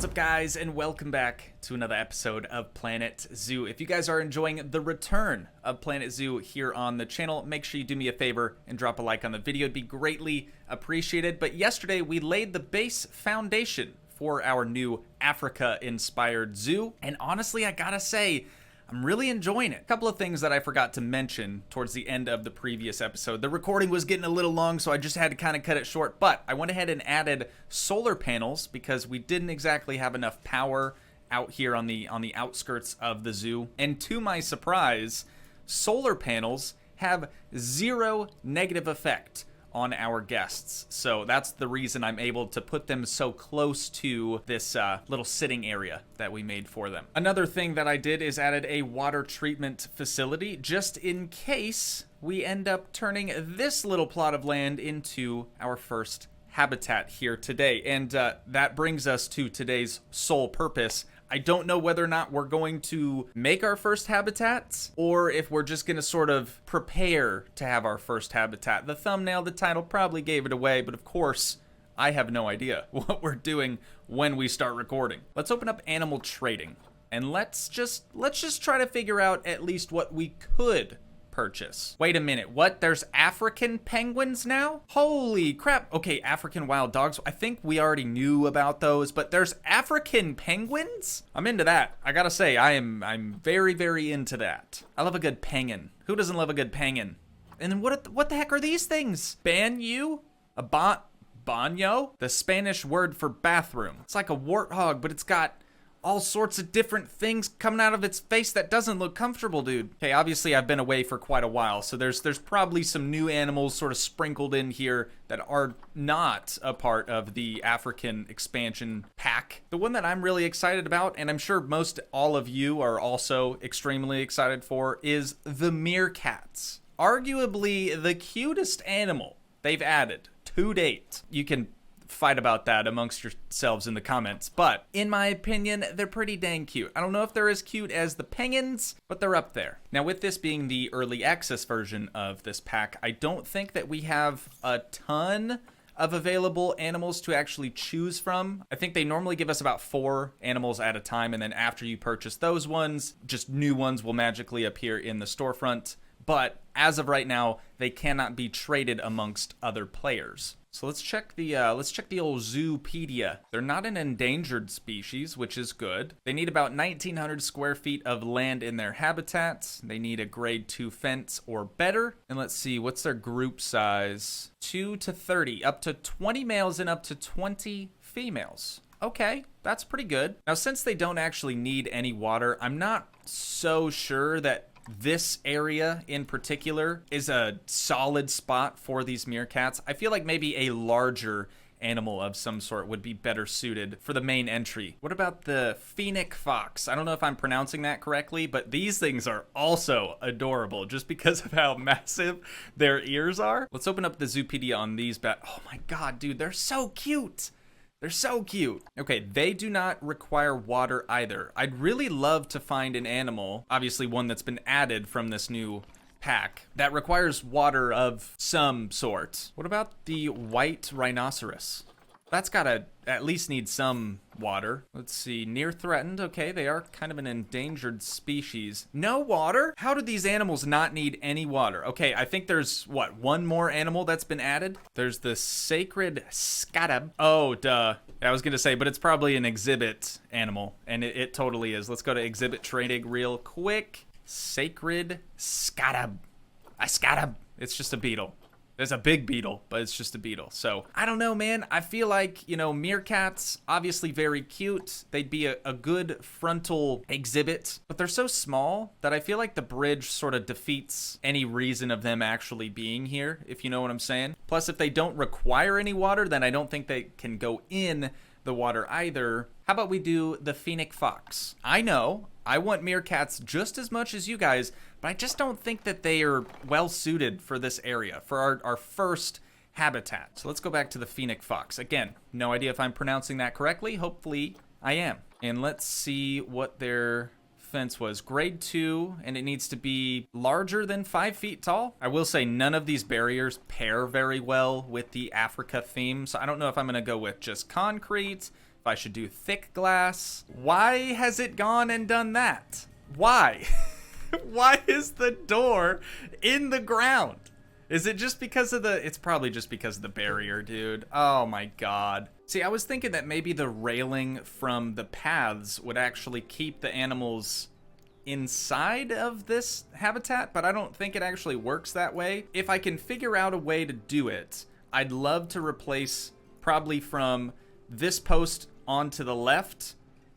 What's up, guys, and welcome back to another episode of Planet Zoo. If you guys are enjoying the return of Planet Zoo here on the channel, make sure you do me a favor and drop a like on the video. It'd be greatly appreciated. But yesterday we laid the base foundation for our new Africa-inspired zoo, and honestly, I gotta say, I'm really enjoying it. A couple of things that I forgot to mention towards the end of the previous episode. The recording was getting a little long, so I just had to kind of cut it short, but I went ahead and added solar panels because we didn't exactly have enough power out here on the outskirts of the zoo. And to my surprise, solar panels have zero negative effect on our guests. So that's the reason I'm able to put them so close to this little sitting area that we made for them. Another thing that I did is added a water treatment facility just in case we end up turning this little plot of land into our first habitat here today. And that brings us to today's sole purpose. I don't know whether or not we're going to make our first habitats or if we're just going to sort of prepare to have our first habitat. The thumbnail, the title probably gave it away, but of course, I have no idea what we're doing when we start recording. Let's open up animal trading and let's just try to figure out at least what we could purchase. Wait a minute, what? There's African penguins now? Holy crap. Okay, African wild dogs. I think we already knew about those, but there's African penguins? I'm into that. I gotta say, I'm very, very into that. I love a good penguin. Who doesn't love a good penguin? And then what the heck are these things? Banyu? A baño? The Spanish word for bathroom. It's like a warthog, but it's got all sorts of different things coming out of its face that doesn't look comfortable, dude. Okay, obviously I've been away for quite a while, so there's probably some new animals sort of sprinkled in here that are not a part of the African expansion pack. The one that I'm really excited about, and I'm sure most all of you are also extremely excited for, is the meerkats. Arguably the cutest animal they've added to date. You can fight about that amongst yourselves in the comments, but in my opinion, they're pretty dang cute. I don't know if they're as cute as the penguins, but they're up there. Now, with this being the early access version of this pack, I don't think that we have a ton of available animals to actually choose from. I think they normally give us about 4 animals at a time, and then after you purchase those ones, just new ones will magically appear in the storefront. But as of right now, they cannot be traded amongst other players. So let's check the old Zoopedia. They're not an endangered species, which is good. They need about 1,900 square feet of land in their habitats. They need a grade 2 fence or better. And let's see, what's their group size? 2 to 30, up to 20 males and up to 20 females. Okay, that's pretty good. Now, since they don't actually need any water, I'm not so sure that this area in particular is a solid spot for these meerkats. I feel like maybe a larger animal of some sort would be better suited for the main entry. What about the Fennec fox? I don't know if I'm pronouncing that correctly, but these things are also adorable just because of how massive their ears are. Let's open up the Zoopedia on these oh my god, dude, they're so cute. They're so cute. Okay, they do not require water either. I'd really love to find an animal, obviously one that's been added from this new pack, that requires water of some sort. What about the white rhinoceros? That's gotta at least need some water. Let's see, near threatened. Okay, they are kind of an endangered species. No water? How do these animals not need any water? Okay, I think there's, what, one more animal that's been added? There's the sacred scarab. Oh, duh. I was gonna say, but it's probably an exhibit animal, and it totally is. Let's go to exhibit trading real quick. Sacred scarab. A scarab. It's just a beetle. There's a big beetle, but it's just a beetle. So I don't know, man. I feel like, you know, meerkats, obviously very cute. They'd be a good frontal exhibit, but they're so small that I feel like the bridge sort of defeats any reason of them actually being here, if you know what I'm saying. Plus, if they don't require any water, then I don't think they can go in the water either. How about we do the Fennec fox? I know, I want meerkats just as much as you guys, but I just don't think that they are well suited for this area, for our first habitat. So let's go back to the Fennec fox. Again, no idea if I'm pronouncing that correctly. Hopefully I am. And let's see what their fence was. Grade 2, and it needs to be larger than 5 feet tall. I will say none of these barriers pair very well with the Africa theme, so I don't know if I'm gonna go with just concrete, if I should do thick glass. Why has it gone and done that? Why? Why is the door in the ground? Is it just because of the... It's probably just because of the barrier, dude. Oh my god. See, I was thinking that maybe the railing from the paths would actually keep the animals inside of this habitat, but I don't think it actually works that way. If I can figure out a way to do it, I'd love to replace probably from this post onto the left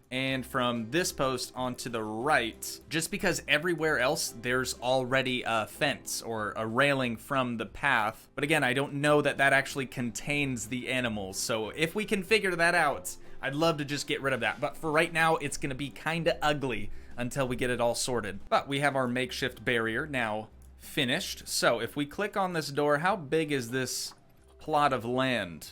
and from this post onto the right, just because everywhere else there's already a fence or a railing from the path. But again, I don't know that that actually contains the animals. So if we can figure that out, I'd love to just get rid of that. But for right now, it's gonna be kinda ugly until we get it all sorted. But we have our makeshift barrier now finished. So if we click on this door, how big is this plot of land?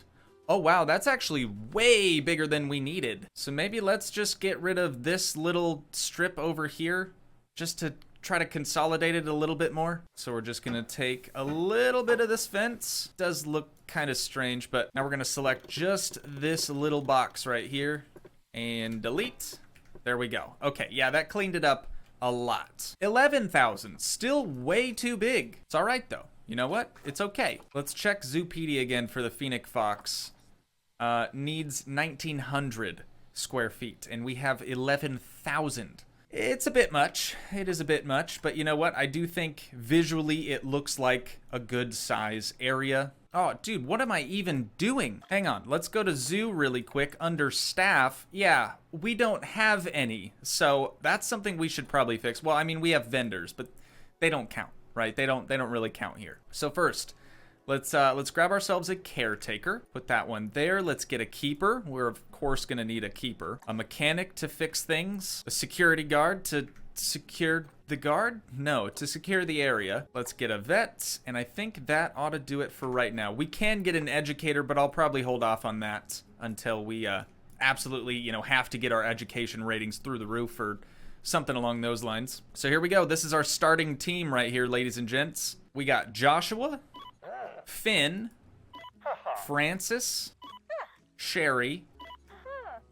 Oh wow, that's actually way bigger than we needed. So maybe let's just get rid of this little strip over here just to try to consolidate it a little bit more. So we're just gonna take a little bit of this fence. Does look kind of strange, but now we're gonna select just this little box right here and delete. There we go. Okay, yeah, that cleaned it up a lot. 11,000, still way too big. It's all right though. You know what? It's okay. Let's check Zoopedia again for the Fennec fox. Needs 1,900 square feet, and we have 11,000. It's a bit much. It is a bit much, but you know what? I do think visually it looks like a good size area. Oh, dude, what am I even doing? Hang on, let's go to zoo really quick. Under staff, yeah, we don't have any, so that's something we should probably fix. Well, I mean, we have vendors, but they don't count, right? They don't really count here. So first, let's grab ourselves a caretaker. Put that one there. Let's get a keeper. We're of course gonna need a keeper. A mechanic to fix things. A security guard to secure the guard? No, to secure the area. Let's get a vet, and I think that ought to do it for right now. We can get an educator, but I'll probably hold off on that until we absolutely, you know, have to get our education ratings through the roof or something along those lines. So here we go. This is our starting team right here, ladies and gents. We got Joshua, Finn, Francis, Sherry,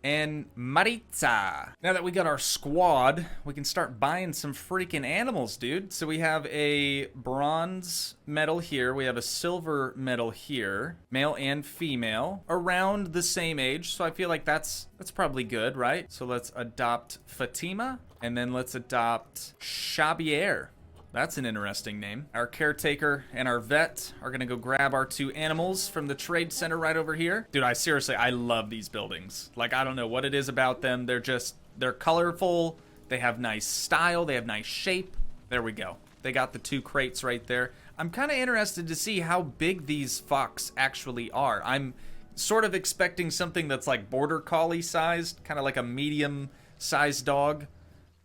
and Maritza. Now that we got our squad, we can start buying some freaking animals, dude. So we have a bronze medal here. We have a silver medal here. Male and female. Around the same age. So I feel like that's probably good, right? So let's adopt Fatima. And then let's adopt Xavier. That's an interesting name. Our caretaker and our vet are gonna go grab our two animals from the trade center right over here. Dude, I love these buildings. Like, I don't know what it is about them. They're colorful. They have nice style. They have nice shape. There we go. They got the two crates right there. I'm kind of interested to see how big these fox actually are. I'm sort of expecting something that's like border collie sized, kind of like a medium sized dog.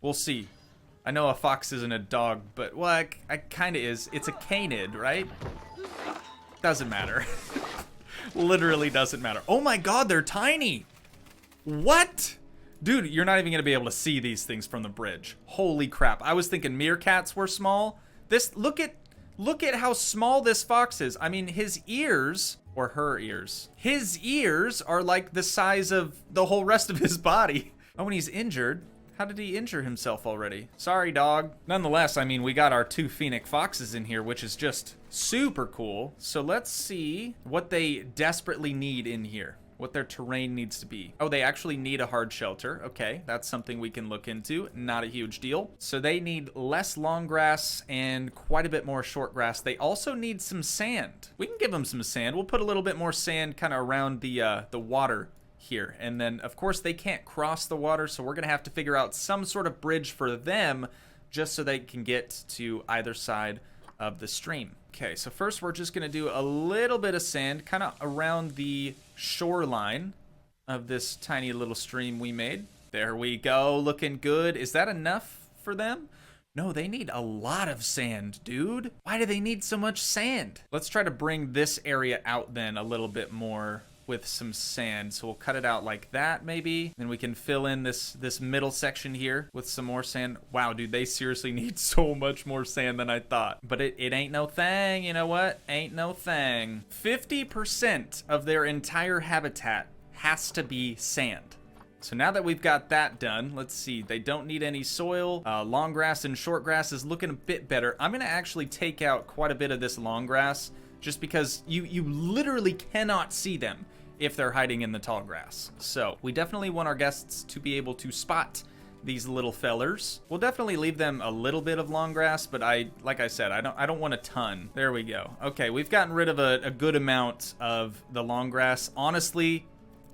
We'll see. I know a fox isn't a dog, but, well, it kind of is. It's a canid, right? Doesn't matter. Literally doesn't matter. Oh my god, they're tiny! What? Dude, you're not even going to be able to see these things from the bridge. Holy crap. I was thinking meerkats were small. Look at how small this fox is. I mean, his ears, or her ears, his ears are like the size of the whole rest of his body. Oh, when he's injured... How did he injure himself already? Sorry, dog. Nonetheless, I mean, we got our two Fennec foxes in here, which is just super cool. So let's see what they desperately need in here, what their terrain needs to be. Oh, they actually need a hard shelter. Okay, that's something we can look into. Not a huge deal. So they need less long grass and quite a bit more short grass. They also need some sand. We can give them some sand. We'll put a little bit more sand kind of around the water here, and then of course they can't cross the water, so we're gonna have to figure out some sort of bridge for them just so they can get to either side of the stream. Okay, so first we're just gonna do a little bit of sand kind of around the shoreline of this tiny little stream we made. There we go, looking good. Is that enough for them? No, they need a lot of sand, dude. Why do they need so much sand? Let's try to bring this area out then a little bit more with some sand. So we'll cut it out like that maybe. Then we can fill in this middle section here with some more sand. Wow, dude, they seriously need so much more sand than I thought. But it ain't no thing, you know what? Ain't no thing. 50% of their entire habitat has to be sand. So now that we've got that done, let's see. They don't need any soil. Long grass and short grass is looking a bit better. I'm going to actually take out quite a bit of this long grass just because you literally cannot see them if they're hiding in the tall grass. So we definitely want our guests to be able to spot these little fellers. We'll definitely leave them a little bit of long grass, but like I said, I don't want a ton. There we go. Okay, we've gotten rid of a good amount of the long grass. Honestly,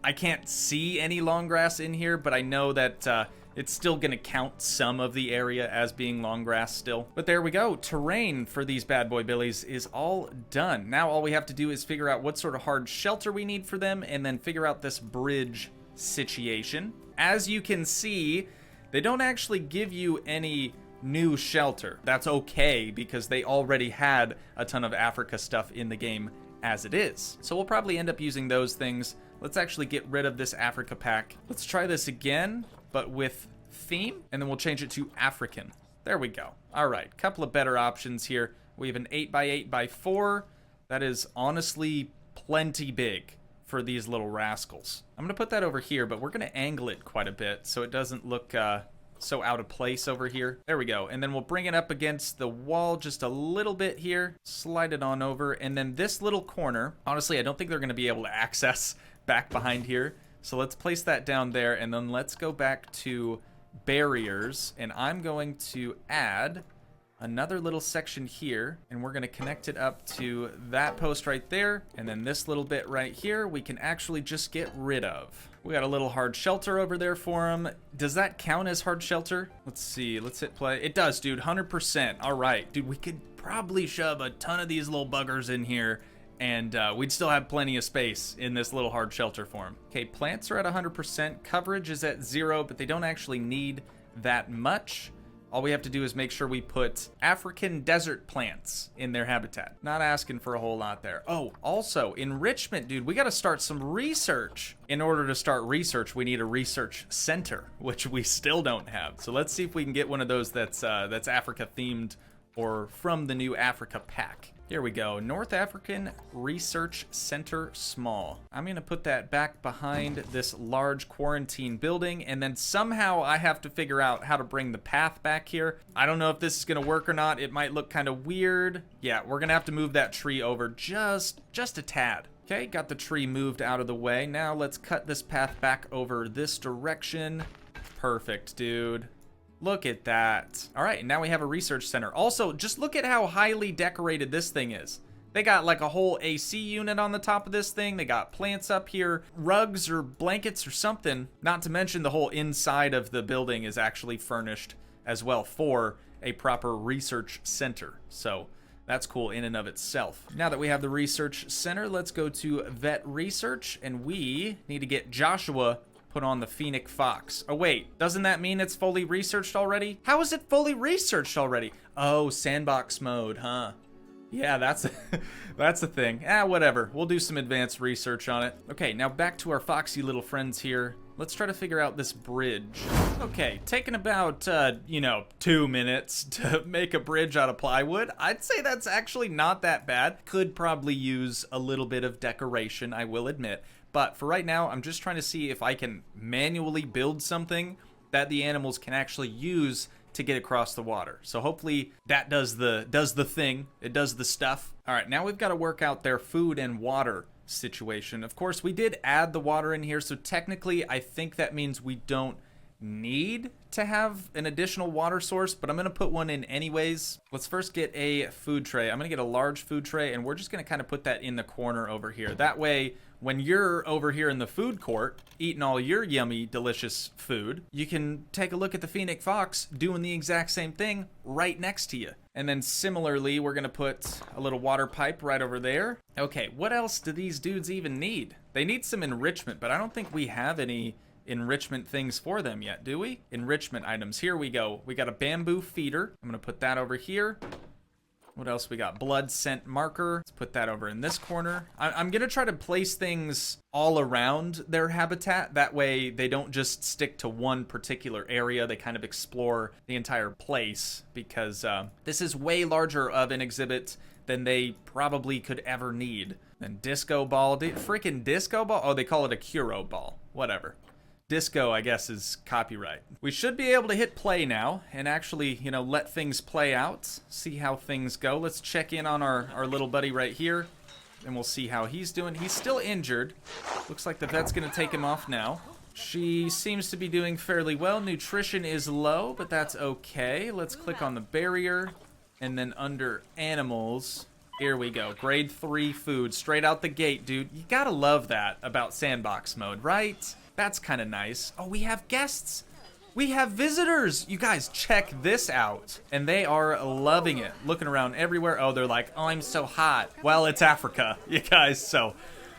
I can't see any long grass in here, but I know that it's still gonna count some of the area as being long grass still. But there we go. Terrain for these bad boy billies is all done. Now all we have to do is figure out what sort of hard shelter we need for them and then figure out this bridge situation. As you can see, they don't actually give you any new shelter. That's okay because they already had a ton of Africa stuff in the game as it is. So we'll probably end up using those things. Let's actually get rid of this Africa pack. Let's try this again, but with theme, and then we'll change it to African. There we go. All right, couple of better options here. We have an 8x8x4. That is honestly plenty big for these little rascals. I'm gonna put that over here, but we're gonna angle it quite a bit so it doesn't look so out of place over here. There we go. And then we'll bring it up against the wall just a little bit here, slide it on over, and then this little corner, honestly, I don't think they're gonna be able to access back behind here. So let's place that down there, and then let's go back to barriers, and I'm going to add another little section here, and we're gonna connect it up to that post right there, and then this little bit right here we can actually just get rid of. We got a little hard shelter over there for them. Does that count as hard shelter? Let's see, let's hit play. It does, dude, 100%. All right, dude, we could probably shove a ton of these little buggers in here and we'd still have plenty of space in this little hard shelter for them. Okay, plants are at 100%, coverage is at 0, but they don't actually need that much. All we have to do is make sure we put African desert plants in their habitat. Not asking for a whole lot there. Oh, also, enrichment, dude. We got to start some research. In order to start research, we need a research center, which we still don't have. So let's see if we can get one of those that's Africa themed or from the new Africa pack. Here we go, North African Research Center Small. I'm gonna put that back behind this large quarantine building, and then somehow I have to figure out how to bring the path back here. I don't know if this is gonna work or not. It might look kind of weird. Yeah, we're gonna have to move that tree over just a tad. Okay, got the tree moved out of the way. Now let's cut this path back over this direction. Perfect, dude. Look at that. All right, now we have a research center. Also, just look at how highly decorated this thing is. They got like a whole AC unit on the top of this thing. They got plants up here, rugs or blankets or something. Not to mention the whole inside of the building is actually furnished as well for a proper research center. So that's cool in and of itself. Now that we have the research center, let's go to vet research, and we need to get Joshua put on the Fennec fox. Oh wait, doesn't that mean it's fully researched already? How is it fully researched already? Oh, sandbox mode, huh? Yeah, that's a thing. Whatever. We'll do some advanced research on it. Okay, now back to our foxy little friends here. Let's try to figure out this bridge. Okay, taking about, 2 minutes to make a bridge out of plywood. I'd say that's actually not that bad. Could probably use a little bit of decoration, I will admit. But for right now, I'm just trying to see if I can manually build something that the animals can actually use to get across the water. So hopefully that does the thing. It does the stuff. All right, now we've got to work out their food and water situation. Of course, we did add the water in here, so technically I think that means we don't need to have an additional water source, but I'm gonna put one in anyways. Let's first get a food tray. I'm gonna get a large food tray, and we're just gonna kind of put that in the corner over here. That way, when you're over here in the food court eating all your yummy, delicious food, you can take a look at the Fennec fox doing the exact same thing right next to you. And then similarly, we're gonna put a little water pipe right over there. Okay, what else do these dudes even need? They need some enrichment, but I don't think we have any enrichment things for them yet, do we? Enrichment items, here we go. We got a bamboo feeder. I'm gonna put that over here. What else we got? Blood scent marker. Let's put that over in this corner. I'm gonna try to place things all around their habitat. That way they don't just stick to one particular area. They kind of explore the entire place, because this is way larger of an exhibit than they probably could ever need Then disco ball. Freaking disco ball? Oh, they call it a Kuro ball. Whatever. Disco, I guess, is copyright. We should be able to hit play now and actually, you know, let things play out. See how things go. Let's check in on our little buddy right here. And we'll see how he's doing. He's still injured. Looks like the vet's going to take him off now. She seems to be doing fairly well. Nutrition is low, but that's okay. Let's click on the barrier. And then under animals, here we go. Grade 3 food. Straight out the gate, dude. You gotta love that about sandbox mode, right? That's kind of nice. Oh, we have guests. We have visitors. You guys, check this out. And they are loving it. Looking around everywhere. Oh, they're like, oh, I'm so hot. Well, it's Africa, you guys, so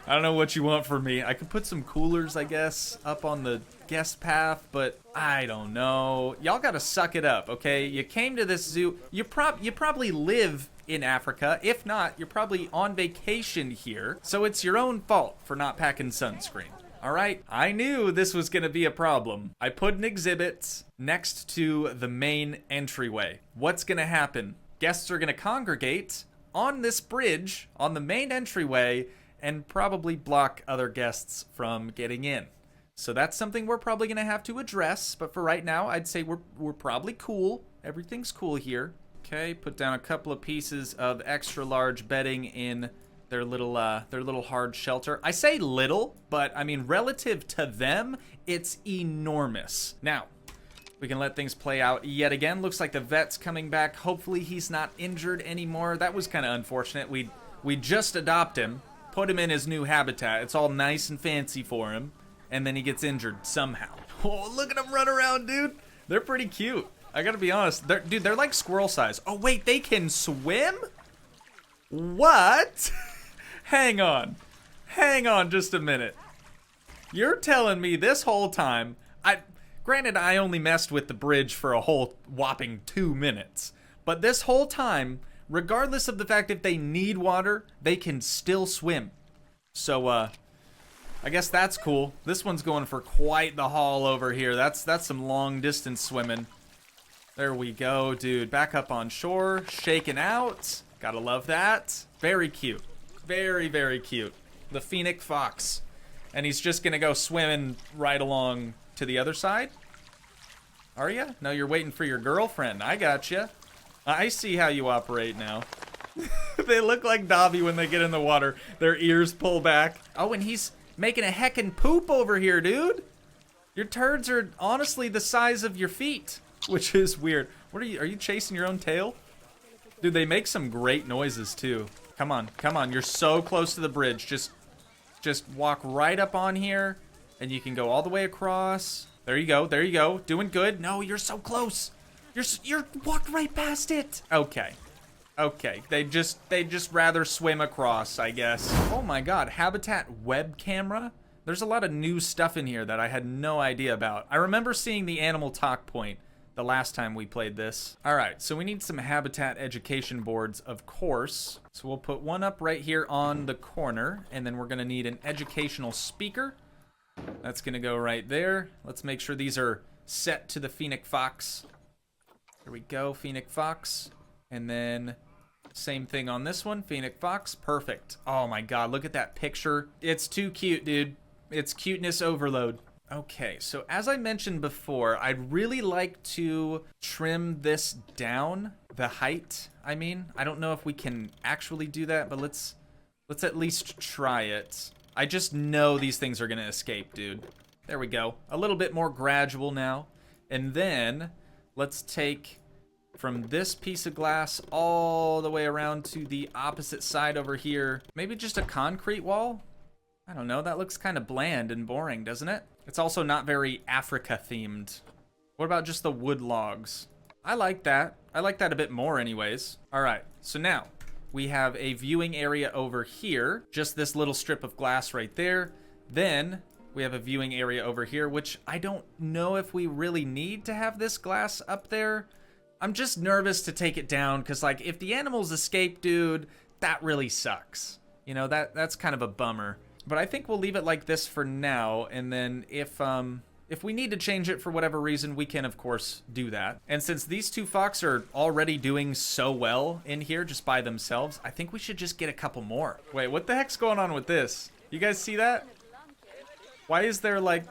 I don't know what you want from me. I could put some coolers, I guess, up on the guest path, but I don't know. Y'all gotta suck it up, okay? You came to this zoo. You probably live in Africa. If not, you're probably on vacation here. So it's your own fault for not packing sunscreen. All right, I knew this was gonna be a problem. I put an exhibit next to the main entryway. What's gonna happen? Guests are gonna congregate on this bridge on the main entryway and probably block other guests from getting in. So that's something we're probably gonna have to address, but for right now, I'd say we're probably cool. Everything's cool here. Okay, put down a couple of pieces of extra large bedding in their little hard shelter. I say little, but I mean relative to them, it's enormous. Now, we can let things play out yet again. Looks like the vet's coming back. Hopefully he's not injured anymore. That was kind of unfortunate. We just adopt him, put him in his new habitat. It's all nice and fancy for him, and then he gets injured somehow. Oh, look at him run around, dude. They're pretty cute. I gotta be honest. They're like squirrel size. Oh, wait, they can swim? What? Hang on just a minute. You're telling me this whole time, granted I only messed with the bridge for a whole whopping 2 minutes, but this whole time, regardless of the fact if they need water, they can still swim. So, I guess that's cool. This one's going for quite the haul over here. That's some long distance swimming. There we go, dude. Back up on shore, shaking out. Gotta love that. Very cute. Very, very cute. The Fennec fox. And he's just gonna go swimming right along to the other side? Are ya? No, you're waiting for your girlfriend. I gotcha. I see how you operate now. They look like Dobby when they get in the water. Their ears pull back. Oh, and he's making a heckin' poop over here, dude. Your turds are honestly the size of your feet, which is weird. What are you chasing your own tail? Dude, they make some great noises too. Come on, you're so close to the bridge. Just walk right up on here, and you can go all the way across. There you go, doing good. No, you're so close. You're walked right past it. Okay, they just rather swim across, I guess. Oh my God, habitat web camera? There's a lot of new stuff in here that I had no idea about. I remember seeing the animal talk point the last time we played this. All right, so we need some habitat education boards, of course. So we'll put one up right here on the corner, and then we're gonna need an educational speaker. That's gonna go right there. Let's make sure these are set to the Fennec fox. Here we go, Fennec fox. And then same thing on this one, Fennec fox, perfect. Oh my God, look at that picture. It's too cute, dude. It's cuteness overload. Okay, so as I mentioned before, I'd really like to trim this down, the height, I mean. I don't know if we can actually do that, but let's at least try it. I just know these things are gonna escape, dude. There we go. A little bit more gradual now. And then let's take from this piece of glass all the way around to the opposite side over here. Maybe just a concrete wall? I don't know, that looks kind of bland and boring, doesn't it? It's also not very Africa themed. What about just the wood logs? I like that. I like that a bit more anyways. All right, so now we have a viewing area over here. Just this little strip of glass right there. Then we have a viewing area over here, which I don't know if we really need to have this glass up there. I'm just nervous to take it down because, like, if the animals escape, dude, that really sucks. You know, that's kind of a bummer. But I think we'll leave it like this for now, and then if if we need to change it for whatever reason, we can, of course, do that. And since these two fox are already doing so well in here just by themselves, I think we should just get a couple more. Wait, what the heck's going on with this? You guys see that? Why is there like...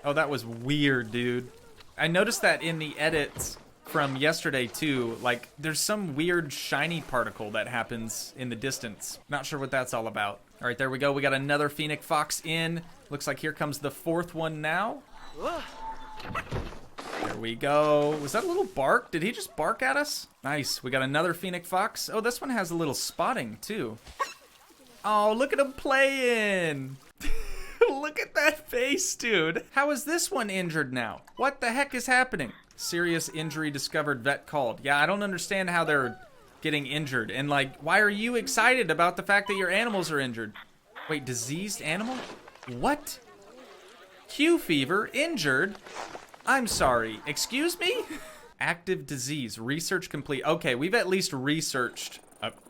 Oh, that was weird, dude. I noticed that in the edits from yesterday, too. Like, there's some weird shiny particle that happens in the distance. Not sure what that's all about. All right, there we go. We got another Fennec fox in. Looks like here comes the fourth one now. There we go. Was that a little bark? Did he just bark at us? Nice. We got another Fennec fox. Oh, this one has a little spotting too. Oh, look at him playing. Look at that face, dude. How is this one injured now? What the heck is happening? Serious injury discovered, vet called. Yeah, I don't understand how they're getting injured. And like, why are you excited about the fact that your animals are injured? Wait, diseased animal? What? Q fever, injured? I'm sorry, excuse me? Active disease, research complete. Okay, we've at least researched,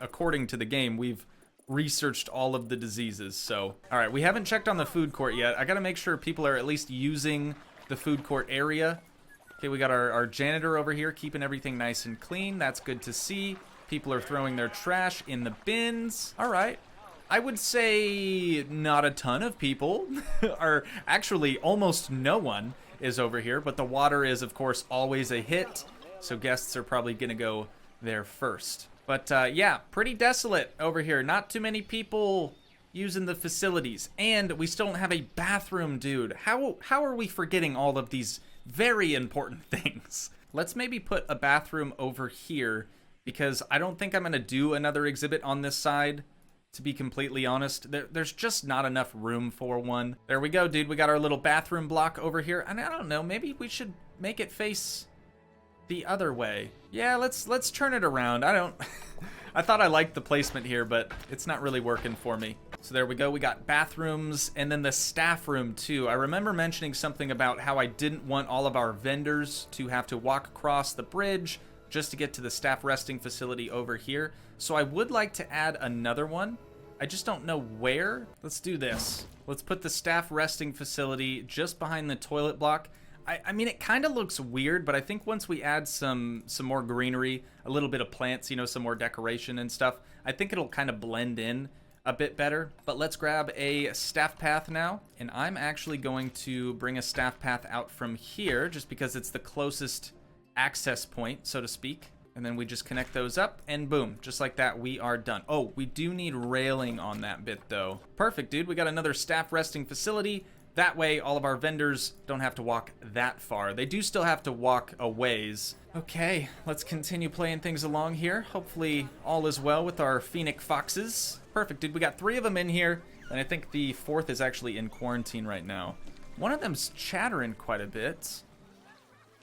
according to the game, we've researched all of the diseases, so. All right, we haven't checked on the food court yet. I gotta make sure people are at least using the food court area. Okay, we got our janitor over here keeping everything nice and clean. That's good to see. People are throwing their trash in the bins. All right. I would say not a ton of people, or actually almost no one is over here, but the water is, of course, always a hit, so guests are probably going to go there first. But yeah, pretty desolate over here. Not too many people using the facilities, and we still don't have a bathroom, dude. How are we forgetting all of these very important things? Let's maybe put a bathroom over here, because I don't think I'm going to do another exhibit on this side. To be completely honest, there's just not enough room for one. There we go, dude. We got our little bathroom block over here. And I don't know, maybe we should make it face the other way. Yeah, let's turn it around. I thought I liked the placement here, but it's not really working for me. So there we go. We got bathrooms and then the staff room too. I remember mentioning something about how I didn't want all of our vendors to have to walk across the bridge just to get to the staff resting facility over here. So I would like to add another one. I just don't know where. Let's do this. Let's put the staff resting facility just behind the toilet block. I mean, it kind of looks weird, but I think once we add some more greenery, a little bit of plants, you know, some more decoration and stuff, I think it'll kind of blend in a bit better. But let's grab a staff path now. And I'm actually going to bring a staff path out from here just because it's the closest access point, so to speak. And then we just connect those up and boom, just like that, we are done. Oh, we do need railing on that bit though. Perfect, dude. We got another staff resting facility. That way all of our vendors don't have to walk that far. They do still have to walk a ways. Okay, let's continue playing things along here. Hopefully all is well with our Fennec foxes. Perfect, dude. We got 3 of them in here, and I think the 4th is actually in quarantine right now. One of them's chattering quite a bit.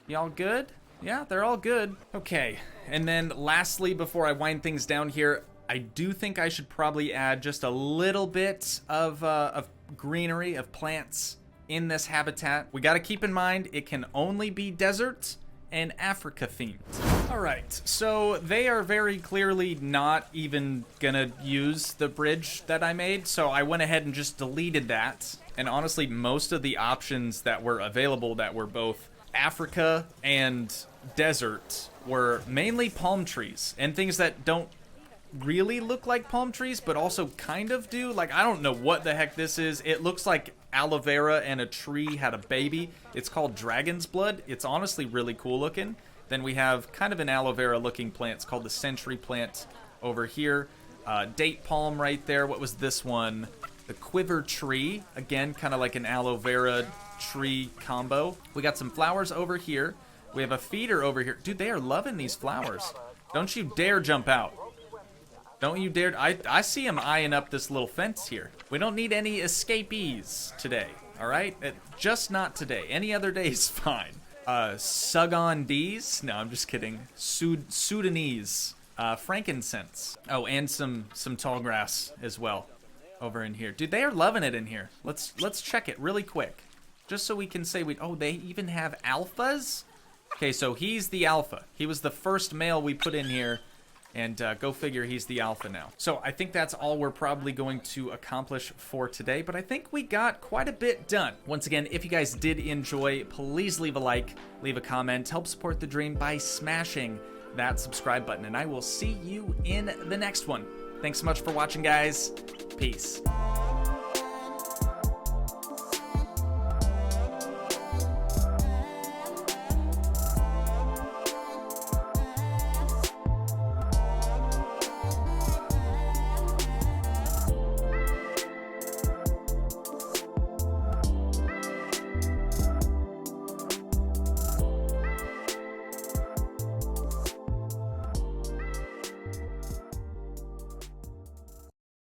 Y'all good? Yeah, they're all good. Okay, and then lastly, before I wind things down here, I do think I should probably add just a little bit of greenery, of plants in this habitat. We got to keep in mind it can only be desert and Africa themed. All right, so they are very clearly not even gonna use the bridge that I made, so I went ahead and just deleted that. And honestly, most of the options that were available that were both Africa and desert were mainly palm trees and things that don't really look like palm trees but also kind of do. Like, I don't know what the heck this is. It looks like aloe vera and a tree had a baby. It's called dragon's blood. It's honestly really cool looking. Then we have kind of an aloe vera looking plant. It's called the century plant over here. Date palm right there. What was this one? The quiver tree. Again, kind of like an aloe vera tree combo. We got some flowers over here. We have a feeder over here. Dude, they are loving these flowers. Don't you dare jump out. Don't you dare. I see him eyeing up this little fence here. We don't need any escapees today, all right? Just not today. Any other day is fine. Sugandese. No, I'm just kidding. Sudanese. Frankincense. Oh, and some tall grass as well over in here. Dude, they are loving it in here. Let's check it really quick. Just so we can say oh, they even have alphas? Okay, so he's the alpha. He was the first male we put in here. And go figure, he's the alpha now. So I think that's all we're probably going to accomplish for today, but I think we got quite a bit done. Once again, if you guys did enjoy, please leave a like, leave a comment, help support the dream by smashing that subscribe button, and I will see you in the next one. Thanks so much for watching, guys. Peace.